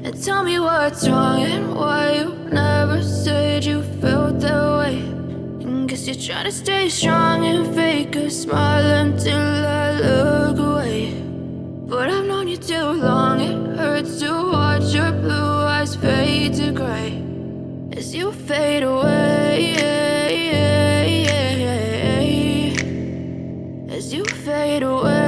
And tell me what's wrong and why you never said you felt that way. And guess you're trying to stay strong and fake a smile until I look away. But I've known you too long, it hurts to watch your blue eyes fade to gray as you fade away, as you fade away.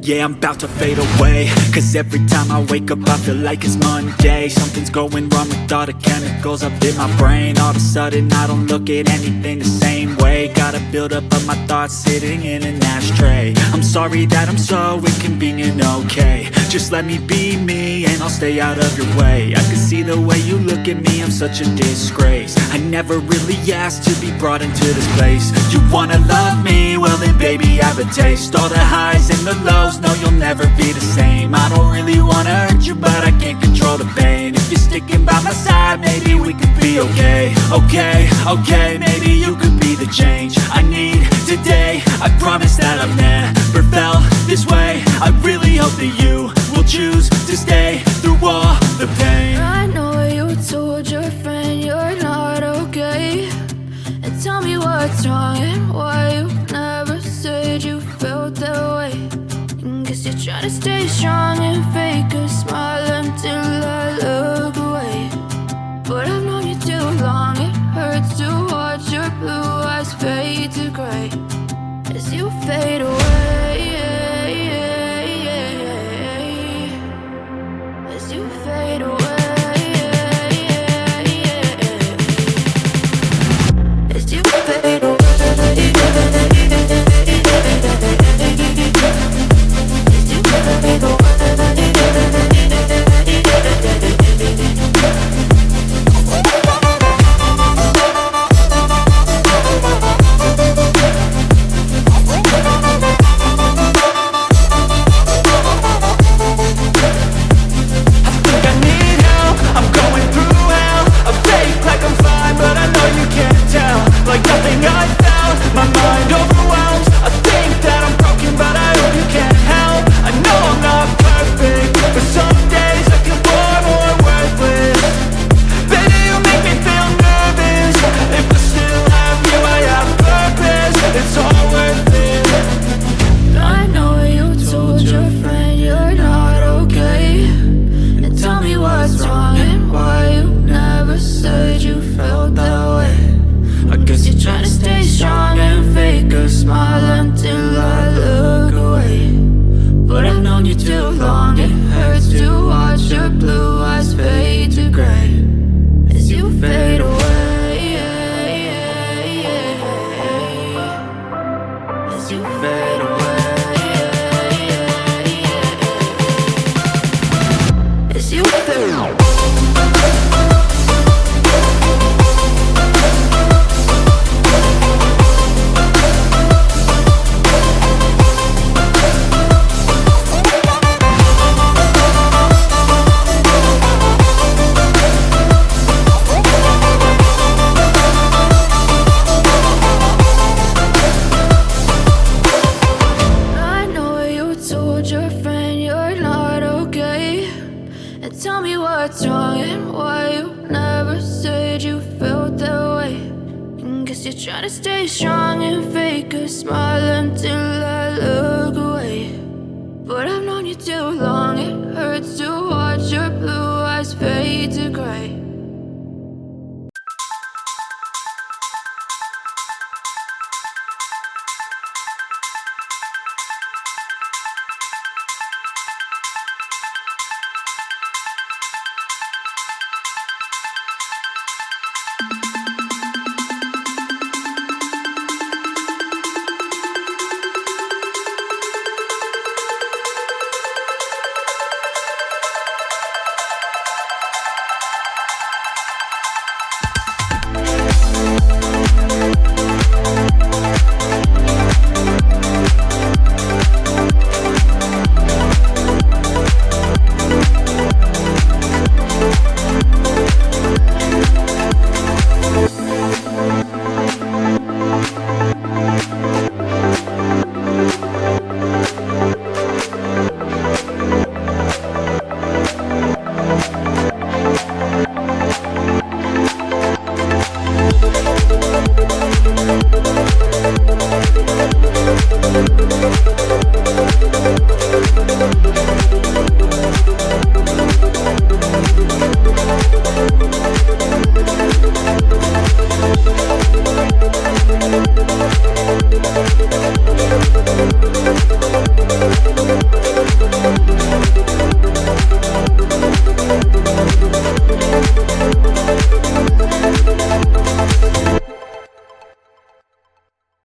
Yeah, I'm about to fade away, cause every time I wake up I feel like it's Monday. Something's going wrong with all the chemicals up in my brain. All of a sudden I don't look at anything the same way. Got a buildup of my thoughts sitting in an ashtray. I'm sorry that I'm so inconvenient, okay. Just let me be me and I'll stay out of your way. I can see the way you look at me, I'm such a disgrace. I never really asked to be brought into this place. You wanna love me? Well then baby I have a taste. All the highs and the lows, no you'll never be the same. I don't really wanna hurt you but I can't control the pain. If you're sticking by my side maybe we could be okay. Okay, maybe you could be the change I need today. I promise that I've never felt this way. I really hope that you will choose to stay through all the pain. I know you told your friend you're not okay. And tell me what's wrong and why you never said you felt that way. And guess you're trying to stay strong and fake a smile until I look away. But I've known you too long, it hurts to watch your blue eyes fade to gray as you fade away, as you fade away, as you fade away. Tell me what's wrong and why you never said you felt that way. And guess you're trying to stay strong and fake a smile until I look away. But I've known you too long.